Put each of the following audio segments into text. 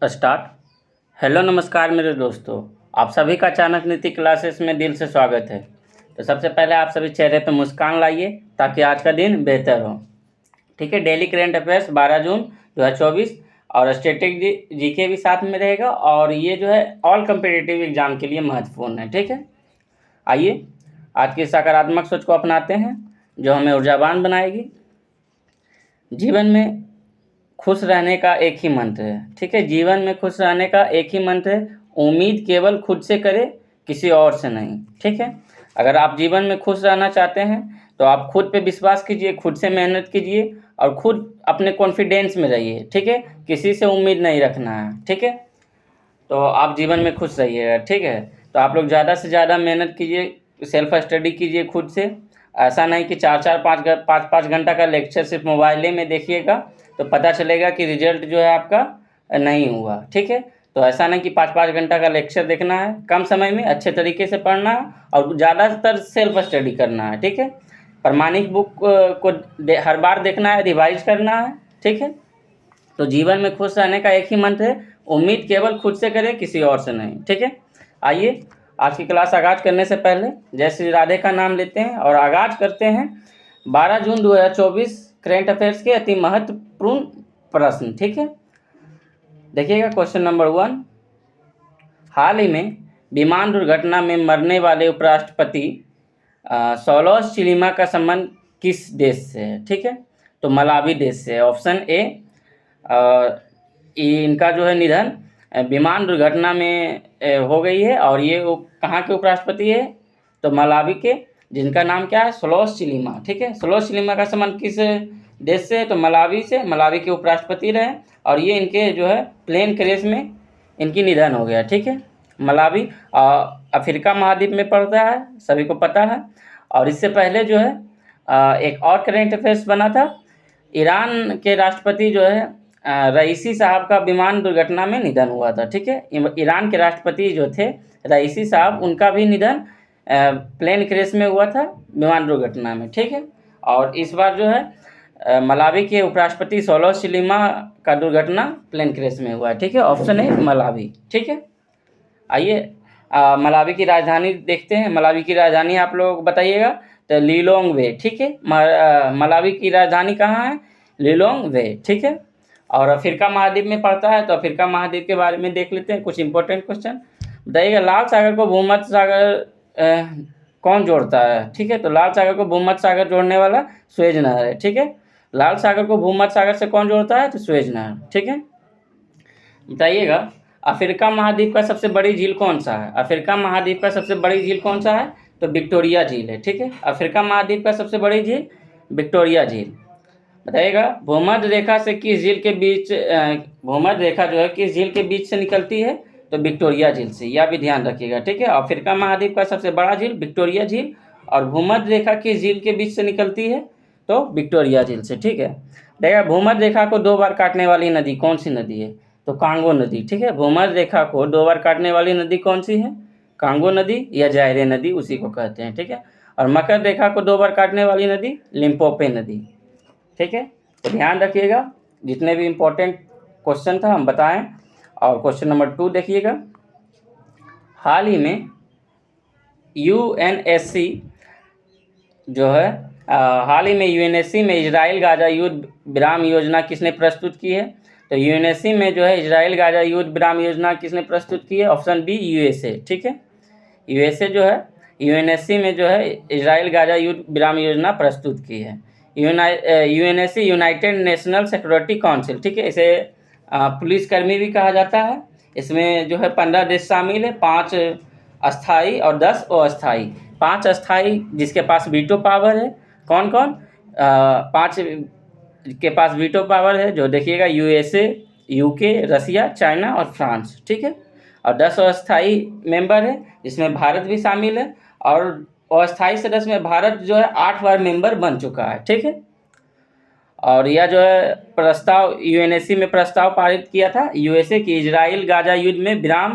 Start. Hello नमस्कार मेरे दोस्तों, आप सभी का चाणक्य नीति क्लासेस में दिल से स्वागत है। तो सबसे पहले आप सभी चेहरे पे मुस्कान लाइए ताकि आज का दिन बेहतर हो। ठीक है, डेली करेंट अफेयर्स 12 जून 2024 और स्टैटिक जीके भी साथ में रहेगा और ये जो है ऑल कम्पिटिटिव एग्जाम के लिए महत्वपूर्ण है। ठीक है, आइए आज की सकारात्मक सोच को अपनाते हैं जो हमें ऊर्जावान बनाएगी। जीवन में खुश रहने का एक ही मंत्र है। ठीक है, जीवन में खुश रहने का एक ही मंत्र है, उम्मीद केवल खुद से करे, किसी और से नहीं। ठीक है, अगर आप जीवन में खुश रहना चाहते हैं तो आप खुद पे विश्वास कीजिए, खुद से मेहनत कीजिए और खुद अपने कॉन्फिडेंस में रहिए। ठीक है, किसी से उम्मीद नहीं रखना है। ठीक है, तो आप जीवन में खुश रहिएगा। ठीक है, तो आप लोग ज़्यादा से ज़्यादा मेहनत कीजिए, सेल्फ स्टडी कीजिए खुद से। ऐसा नहीं कि 4-4 5-5 घंटा का लेक्चर सिर्फ मोबाइल में देखिएगा तो पता चलेगा कि रिजल्ट जो है आपका नहीं हुआ। ठीक है, तो ऐसा नहीं कि 5-5 घंटा का लेक्चर देखना है, कम समय में अच्छे तरीके से पढ़ना है और ज़्यादातर सेल्फ स्टडी करना है। ठीक है, प्रमाणिक बुक को हर बार देखना है, रिवाइज करना है। ठीक है, तो जीवन में खुश रहने का एक ही मंत्र है, उम्मीद केवल खुद से करें, किसी और से नहीं। ठीक है, आइए आज की क्लास आगाज करने से पहले जय श्री राधे का नाम लेते हैं और आगाज करते हैं 12 जून 2024 करेंट अफेयर्स के अति महत्वपूर्ण प्रश्न। ठीक है, देखिएगा क्वेश्चन नंबर 1। हाल ही में विमान दुर्घटना में मरने वाले उपराष्ट्रपति सौलोस चिलिमा का संबंध किस देश से है? ठीक है, तो मलावी देश से है। ऑप्शन ए, इनका जो है निधन विमान दुर्घटना में हो गई है और ये कहाँ के उपराष्ट्रपति है? तो मलावी के, जिनका नाम क्या है? सौलोस चिलिमा। ठीक है, सौलोस चिलिमा का संबंध किस देश से है? तो मलावी से। मलावी के उपराष्ट्रपति रहे और ये इनके जो है प्लेन क्रैश में इनकी निधन हो गया। ठीक है, मलावी अफ्रीका महाद्वीप में पड़ता है, सभी को पता है। और इससे पहले जो है एक और करेंट अफेयर्स बना था, ईरान के राष्ट्रपति जो है रईसी साहब का विमान दुर्घटना में निधन हुआ था। ठीक है, ईरान के राष्ट्रपति जो थे रईसी साहब, उनका भी निधन प्लेन क्रैश में हुआ था, विमान दुर्घटना में। ठीक है, और इस बार जो है मलावी के उपराष्ट्रपति सौलोस चिलिमा का दुर्घटना प्लेन क्रैश में हुआ है। ठीक है, ऑप्शन है मलावी। ठीक है, आइए मलावी की राजधानी देखते हैं। मलावी की राजधानी आप लोग बताइएगा, तो लिलोंगवे। ठीक है, मलावी की राजधानी कहाँ है? लिलोंगवे। ठीक है, और अफ्रीका महाद्वीप में पड़ता है। तो अफ्रीका महाद्वीप के बारे में देख लेते हैं, कुछ इंपॉर्टेंट क्वेश्चन बताइएगा। लाल सागर को भूमध्य सागर कौन जोड़ता है? ठीक है, तो लाल सागर को भूमध्य सागर जोड़ने वाला सुएज नहर है। ठीक है, लाल सागर को भूमध्य सागर से कौन जोड़ता है? तो सुएज नहर। ठीक है, बताइएगा अफ्रीका महाद्वीप का सबसे बड़ी झील कौन सा है? अफ्रीका महाद्वीप का सबसे बड़ी झील कौन सा है? तो विक्टोरिया झील है। ठीक है, अफ्रीका महाद्वीप का सबसे बड़ी झील विक्टोरिया झील। बताइएगा भूमध्य रेखा से किस झील के बीच भूमध्य रेखा जो है किस झील के बीच से निकलती है? तो विक्टोरिया झील से, यह भी ध्यान रखिएगा। ठीक है, अफ्रीका महाद्वीप का सबसे बड़ा झील विक्टोरिया झील और भूमध्य रेखा किस झील के बीच से निकलती है? तो विक्टोरिया झील से। ठीक है, देखिएगा भूमध्य रेखा को 2 बार काटने वाली नदी कौन सी नदी है? तो कांगो नदी। ठीक है, भूमध्य रेखा को 2 बार काटने वाली नदी कौन सी है? कांगो नदी या जायरे नदी, उसी को कहते हैं। ठीक है, और मकर रेखा को 2 बार काटने वाली नदी लिम्पोपो नदी। ठीक है, तो ध्यान रखिएगा, जितने भी इम्पोर्टेंट क्वेश्चन था हम बताएं। और क्वेश्चन नंबर 2 देखिएगा, हाल ही में यूएनएससी जो है हाल ही में यूएनएससी में इजराइल गाजा युद्ध विराम योजना किसने प्रस्तुत की है? तो यूएनएससी में जो है इजराइल गाजा युद्ध विराम योजना किसने प्रस्तुत की है? Option B, USA. ठीक है, यूएसए जो है यूएनएससी में जो है इजराइल गाजा युद्ध विराम योजना प्रस्तुत की है। UNSC United national security council. ठीक है, इसे पुलिसकर्मी भी कहा जाता है। इसमें जो है 15 देश शामिल है, 5 अस्थाई और 10 अस्थाई। 5 अस्थाई जिसके पास वीटो पावर है, कौन कौन? 5 के पास वीटो पावर है, जो देखिएगा यूएसए, यूके, रसिया, चाइना और फ्रांस। ठीक है, और 10 अस्थाई मेंबर है, जिसमें भारत भी शामिल है और अस्थाई सदस्य में भारत जो है 8 बार मेंबर बन चुका है। ठीक है, और यह जो है प्रस्ताव यूएनएससी में प्रस्ताव पारित किया था यूएसए की इजराइल गाजा युद्ध में विराम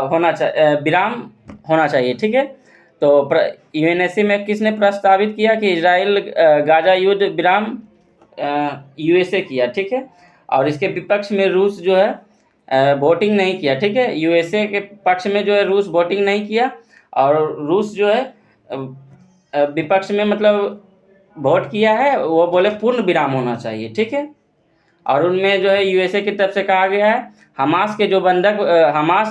होना चाहिए। ठीक है, तो यूएनएससी में किसने प्रस्तावित किया कि इजराइल गाजा युद्ध विराम? यूएसए किया। ठीक है, और इसके विपक्ष में रूस जो है वोटिंग नहीं किया, ठीक है। यूएसए के पक्ष में जो है रूस वोटिंग नहीं किया, और रूस जो है विपक्ष में मतलब वोट किया है, वो बोले पूर्ण विराम होना चाहिए, ठीक है। और उनमें जो है यूएसए की तरफ से कहा गया है हमास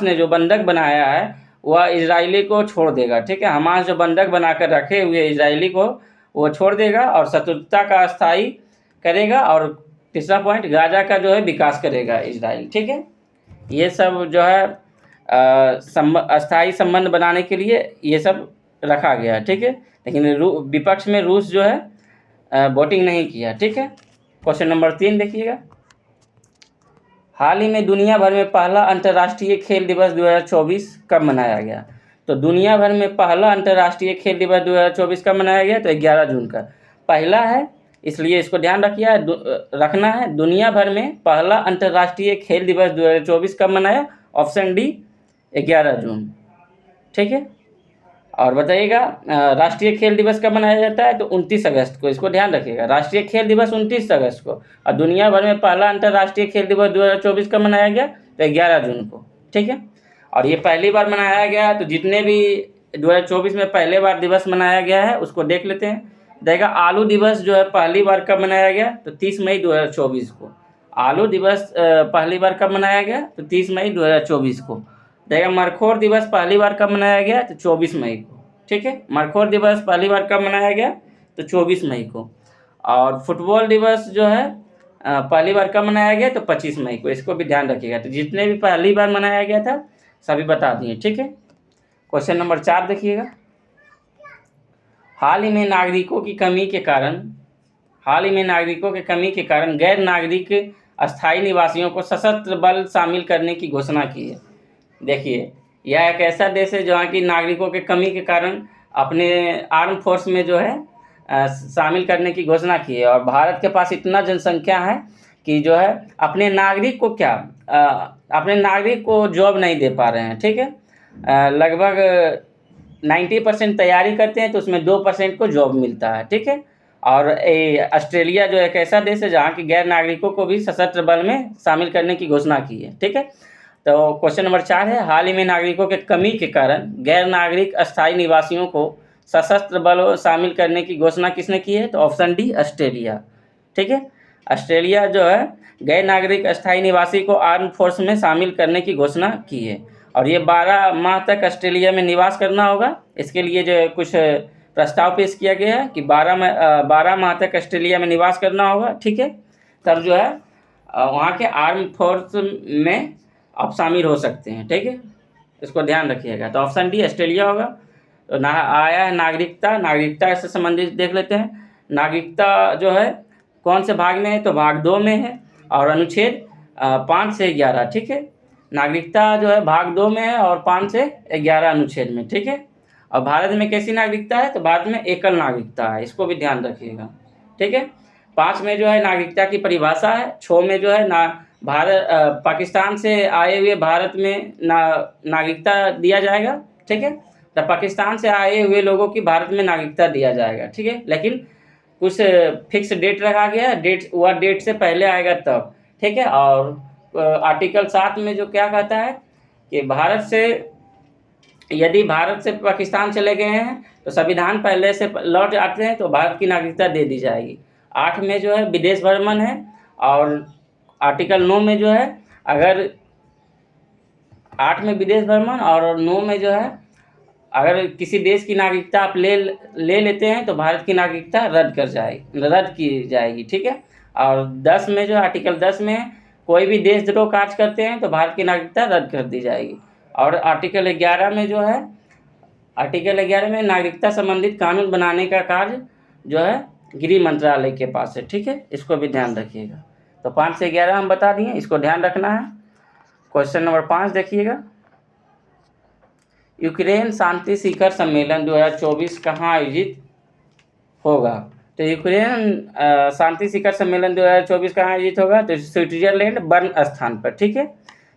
ने जो बंधक बनाया है वह इजरायली को छोड़ देगा, ठीक है। हमास जो बंधक बनाकर रखे हुए इजरायली को वो छोड़ देगा और शत्रुता का स्थायी करेगा, और तीसरा पॉइंट गाजा का जो है विकास करेगा इजराइल, ठीक है। ये सब जो है अस्थायी संबंध बनाने के लिए ये सब रखा गया है, ठीक है। लेकिन विपक्ष में रूस जो है वोटिंग नहीं किया, ठीक है। क्वेश्चन नंबर 3 देखिएगा। हाल ही में दुनिया भर में पहला अंतर्राष्ट्रीय खेल दिवस 2024 कब मनाया गया? तो दुनिया भर में पहला अंतर्राष्ट्रीय खेल दिवस 2024 कब मनाया गया? तो 11 जून का पहला है, इसलिए इसको ध्यान रखना है। दुनिया भर में पहला अंतर्राष्ट्रीय खेल दिवस 2024 कब मनाया? ऑप्शन डी 11 जून, ठीक है। और बताइएगा राष्ट्रीय खेल दिवस कब मनाया जाता है? तो 29 अगस्त को, इसको ध्यान रखिएगा। राष्ट्रीय खेल दिवस 29 अगस्त को, और दुनिया भर में पहला अंतर्राष्ट्रीय खेल दिवस 2024 कब मनाया गया? तो 11 जून को, ठीक है। और ये पहली बार मनाया गया है, तो जितने भी 2024 में पहले बार दिवस मनाया गया है उसको देख लेते हैं। देखा आलू दिवस जो है पहली बार कब मनाया गया? तो 30 मई 2024 को। आलू दिवस पहली बार कब मनाया गया? तो 30 मई 2024 को। देखा मरखोर दिवस पहली बार कब मनाया गया? तो 24 मई को, ठीक है। मरखोर दिवस पहली बार कब मनाया गया? तो 24 मई को। और फुटबॉल दिवस जो है पहली बार कब मनाया गया? तो 25 मई को। इसको भी ध्यान रखिएगा। तो जितने भी पहली बार मनाया गया था सभी बता दिए, ठीक है। क्वेश्चन नंबर 4 देखिएगा। हाल ही में नागरिकों की कमी के कारण गैर नागरिक अस्थायी निवासियों को सशस्त्र बल शामिल करने की घोषणा की है। देखिए यह एक ऐसा देश है जहाँ की नागरिकों के कमी के कारण अपने आर्म फोर्स में जो है शामिल करने की घोषणा की है। और भारत के पास इतना जनसंख्या है कि जो है अपने नागरिक को जॉब नहीं दे पा रहे हैं, ठीक है। लगभग 90% तैयारी करते हैं तो उसमें 2% को जॉब मिलता है, ठीक है। और ऑस्ट्रेलिया जो एक ऐसा देश है जहाँ की गैर नागरिकों को भी सशस्त्र बल में शामिल करने की घोषणा की है, ठीक है। तो क्वेश्चन नंबर 4 है, हाल ही में नागरिकों के कमी के कारण गैर नागरिक अस्थायी निवासियों को सशस्त्र बल शामिल करने की घोषणा किसने की है? तो ऑप्शन डी ऑस्ट्रेलिया, ठीक है। ऑस्ट्रेलिया जो है गैर नागरिक अस्थायी निवासी को आर्म फोर्स में शामिल करने की घोषणा की है। और ये 12 माह तक ऑस्ट्रेलिया में निवास करना होगा। इसके लिए जो कुछ प्रस्ताव पेश किया गया है कि 12 माह तक ऑस्ट्रेलिया में निवास करना होगा, ठीक है। तब जो है वहाँ के आर्म फोर्स में आप शामिल हो सकते हैं, ठीक है। इसको ध्यान रखिएगा। तो ऑप्शन डी ऑस्ट्रेलिया होगा। तो आया है नागरिकता से संबंधित देख लेते हैं। नागरिकता जो है कौन से भाग में है? तो भाग 2 में है, और अनुच्छेद 5 से 11, ठीक है। नागरिकता जो है भाग 2 में है और 5 से 11 अनुच्छेद में, ठीक है। और भारत में कैसी नागरिकता है? तो भारत में एकल नागरिकता है, इसको भी ध्यान रखिएगा, ठीक है। 5 में जो है नागरिकता की परिभाषा है। 6 में जो है पाकिस्तान से आए हुए भारत में नागरिकता दिया जाएगा, ठीक है। तो पाकिस्तान से आए हुए लोगों की भारत में नागरिकता दिया जाएगा, ठीक है। लेकिन कुछ फिक्स डेट रखा गया है, वह डेट से पहले आएगा तब, ठीक है। और आर्टिकल 7 में जो क्या कहता है कि यदि भारत से पाकिस्तान चले गए हैं तो संविधान पहले से लौट आते हैं तो भारत की नागरिकता दे दी जाएगी। 8 में जो है विदेश भ्रमण है, और आर्टिकल 9 में जो है अगर 8 में विदेश भ्रमण और 9 में जो है अगर किसी देश की नागरिकता आप ले लेते हैं तो भारत की नागरिकता रद्द की जाएगी, ठीक है। और 10 में जो आर्टिकल 10 में कोई भी देशद्रोह कार्य करते हैं तो भारत की नागरिकता रद्द कर दी जाएगी। और आर्टिकल 11 में नागरिकता संबंधित कानून बनाने का कार्य जो है गृह मंत्रालय के पास है, ठीक है। इसको भी ध्यान रखिएगा। तो 5 से 11 हम बता दिए, इसको ध्यान रखना है। क्वेश्चन नंबर 5 देखिएगा। यूक्रेन शांति शिखर सम्मेलन 2024 कहाँ आयोजित होगा? तो यूक्रेन शांति शिखर सम्मेलन 2024 कहाँ आयोजित होगा? तो स्विट्जरलैंड बर्न स्थान पर, ठीक है।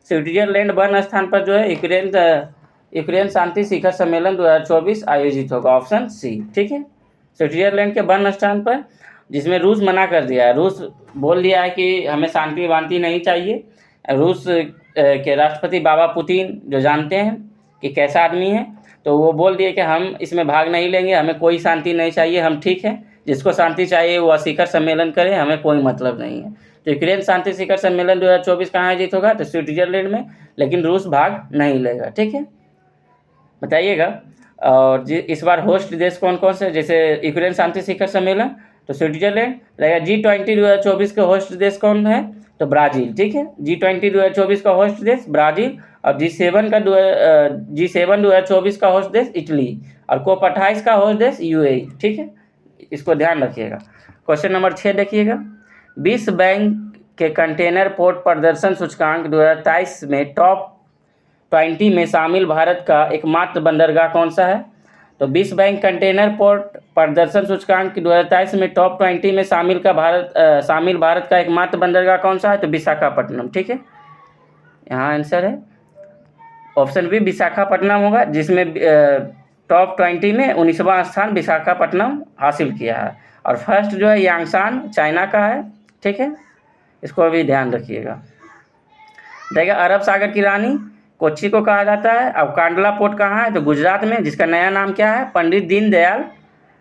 स्विट्जरलैंड बर्न स्थान पर जो है यूक्रेन शांति शिखर सम्मेलन 2024 आयोजित होगा, ऑप्शन सी, ठीक है। स्विट्जरलैंड के बर्न स्थान पर, जिसमें रूस मना कर दिया है। रूस बोल दिया है कि हमें शांति वांति नहीं चाहिए। रूस के राष्ट्रपति बाबा पुतिन जो जानते हैं कि कैसा आदमी है, तो वो बोल दिए कि हम इसमें भाग नहीं लेंगे, हमें कोई शांति नहीं चाहिए, हम ठीक है, जिसको शांति चाहिए वो शिखर सम्मेलन करे, हमें कोई मतलब नहीं है। तो यूक्रेन शांति शिखर सम्मेलन 2024 कहाँ आयोजित होगा? तो स्विट्जरलैंड में, लेकिन रूस भाग नहीं लेगा। ठीक है, बताइएगा। और इस बार होस्ट देश कौन कौन से? जैसे यूक्रेन शांति शिखर सम्मेलन तो स्विट्जरलैंड रहेगा। G20 2024 के होस्ट देश कौन है? तो ब्राज़ील। ठीक है, G20 2024 का होस्ट देश ब्राज़ील, और G7 2024 का होस्ट देश इटली, और COP 28 का होस्ट देश UAE। ठीक है, इसको ध्यान रखिएगा। क्वेश्चन नंबर 6 देखिएगा। विश्व बैंक के कंटेनर पोर्ट प्रदर्शन सूचकांक 2023 में टॉप 20 में शामिल भारत का एकमात्र बंदरगाह कौन सा है? तो विश्व बैंक कंटेनर पोर्ट प्रदर्शन सूचकांक 2023 में टॉप 20 में शामिल भारत का एकमात्र बंदरगाह कौन सा है? तो विशाखापट्टनम। ठीक है, यहाँ आंसर है ऑप्शन बी विशाखापट्टनम होगा, जिसमें टॉप 20 में 19वां स्थान विशाखापट्टनम हासिल किया है। और फर्स्ट जो है यांगसान चाइना का है। ठीक है, इसको भी ध्यान रखिएगा। देखिए, अरब सागर की रानी कोच्चि को कहा जाता है। अब कांडला पोर्ट कहाँ है? तो गुजरात में, जिसका नया नाम क्या है? पंडित दीनदयाल।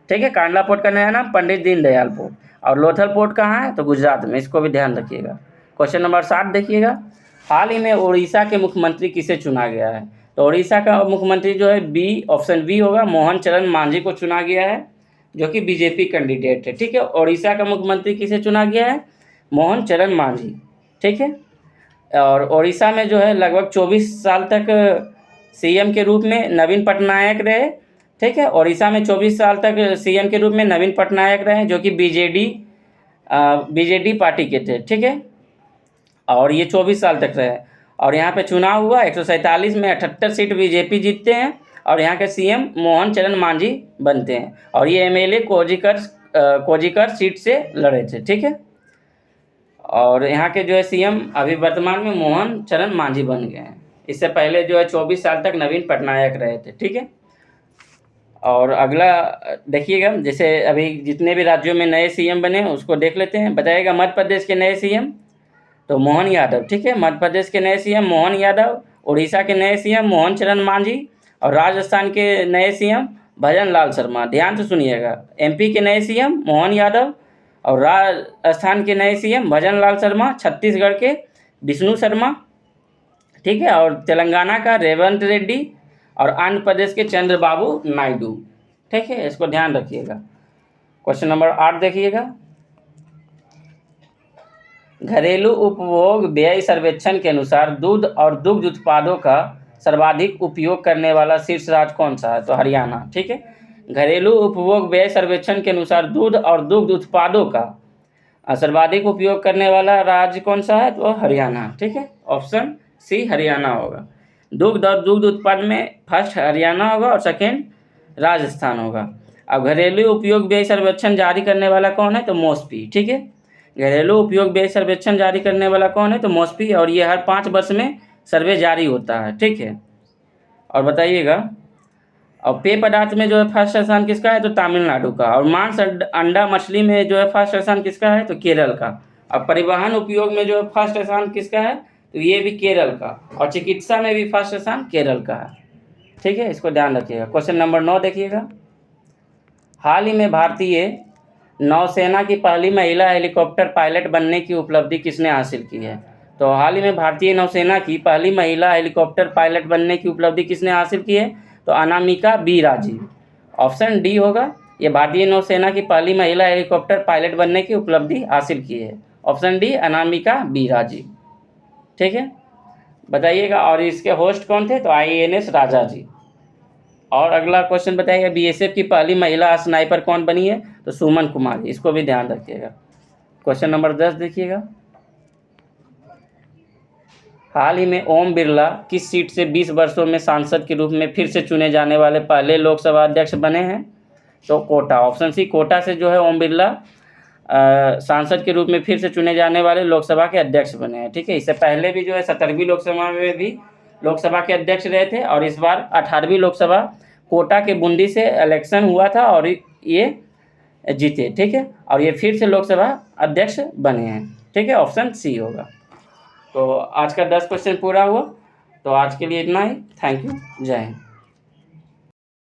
ठीक है, कांडला पोर्ट का नया नाम पंडित दीनदयाल पोर्ट। और लोथल पोर्ट कहाँ है? तो गुजरात में, इसको भी ध्यान रखिएगा। क्वेश्चन नंबर 7 देखिएगा। हाल ही में उड़ीसा के मुख्यमंत्री किसे चुना गया है? तो उड़ीसा का मुख्यमंत्री जो है ऑप्शन बी होगा, मोहन चरण मांझी को चुना गया है, जो कि बीजेपी कैंडिडेट है। ठीक है, उड़ीसा का मुख्यमंत्री किसे चुना गया है? मोहन चरण मांझी। ठीक है, और उड़ीसा में जो है लगभग 24 साल तक सीएम के रूप में नवीन पटनायक रहे। ठीक है, उड़ीसा में 24 साल तक सीएम के रूप में नवीन पटनायक रहे, जो कि बीजेडी पार्टी के थे। ठीक है, और ये 24 साल तक रहे। और यहाँ पे चुनाव हुआ 147 में 78 सीट बीजेपी जीतते हैं, और यहाँ के सीएम मोहन चरण मांझी बनते हैं। और ये एमएलए कोजिकर सीट से लड़े थे। ठीक है, और यहाँ के जो है सीएम अभी वर्तमान में मोहन चरण मांझी बन गए हैं। इससे पहले जो है 24 साल तक नवीन पटनायक रहे थे। ठीक है, और अगला देखिएगा, जैसे अभी जितने भी राज्यों में नए सीएम बने उसको देख लेते हैं। बताइएगा, मध्य प्रदेश के नए सीएम तो मोहन यादव। ठीक है, मध्य प्रदेश के नए सीएम मोहन यादव, उड़ीसा के नए सीएम मोहन चरण मांझी, और राजस्थान के नए सीएम भजन लाल शर्मा। ध्यान से सुनिएगा, एमपी के नए सीएम मोहन यादव, और राजस्थान के नए सीएम भजन लाल शर्मा, छत्तीसगढ़ के विष्णु शर्मा। ठीक है, और तेलंगाना का रेवंत रेड्डी, और आंध्र प्रदेश के चंद्रबाबू नायडू। ठीक है, इसको ध्यान रखिएगा। क्वेश्चन नंबर 8 देखिएगा। घरेलू उपभोग व्यय सर्वेक्षण के अनुसार दूध और दुग्ध उत्पादों का सर्वाधिक उपयोग करने वाला शीर्ष राज्य कौन सा है? तो हरियाणा। ठीक है, घरेलू उपभोग व्यय सर्वेक्षण के अनुसार दूध और दुग्ध उत्पादों का सर्वाधिक उपयोग करने वाला राज्य कौन सा है? तो हरियाणा। ठीक है, ऑप्शन सी हरियाणा होगा। दुग्ध और दुग्ध उत्पाद में फर्स्ट हरियाणा होगा और सेकेंड राजस्थान होगा। अब घरेलू उपयोग व्यय सर्वेक्षण जारी करने वाला कौन है? तो मॉस्पी। ठीक है, घरेलू उपयोग व्यय सर्वेक्षण जारी करने वाला कौन है? तो मॉस्पी, और ये हर 5 वर्ष में सर्वे जारी होता है। ठीक है, और बताइएगा, और पेय पदार्थ में जो है फर्स्ट स्थान किसका है? तो तमिलनाडु का। और मांस अंडा मछली में जो है फर्स्ट स्थान किसका है? तो केरल का। और परिवहन उपयोग में जो है फर्स्ट स्थान किसका है? तो ये भी केरल का। और चिकित्सा में भी फर्स्ट स्थान केरल का है। ठीक है, इसको ध्यान रखिएगा। क्वेश्चन नंबर 9 देखिएगा। हाल ही में भारतीय नौसेना की पहली महिला हेलीकॉप्टर पायलट बनने की उपलब्धि किसने हासिल की है? तो हाल ही में भारतीय नौसेना की पहली महिला हेलीकॉप्टर पायलट बनने की उपलब्धि किसने हासिल की है? तो Anamika B Rajiv. Option D होगा, ये भारतीय नौसेना की पहली महिला हेलीकॉप्टर पायलट बनने की उपलब्धि हासिल की है। Option D Anamika B Rajiv. ठीक है, बताइएगा, और इसके होस्ट कौन थे? तो IANS राजा जी। और अगला क्वेश्चन बताइएगा, BSF की पहली महिला स्नाइपर कौन बनी है? तो सुमन कुमारी। इसको भी ध्यान रखिएगा। क्वेश्चन नंबर 10 देखिएगा। हाल ही में ओम बिरला किस सीट से 20 वर्षों में सांसद के रूप में फिर से चुने जाने वाले पहले लोकसभा अध्यक्ष बने हैं? तो कोटा। ऑप्शन सी कोटा से जो है ओम बिरला सांसद के रूप में फिर से चुने जाने वाले लोकसभा के अध्यक्ष बने हैं। ठीक है, इससे पहले भी जो है 17वीं लोकसभा में भी लोकसभा के अध्यक्ष रहे थे, और इस बार 18वीं लोकसभा कोटा के बूंदी से इलेक्शन हुआ था और ये जीते। ठीक है, और ये फिर से लोकसभा अध्यक्ष बने हैं। ठीक है, ऑप्शन सी होगा। तो आज का 10 क्वेश्चन पूरा हुआ। तो आज के लिए इतना ही। Thank you. जय हिंद।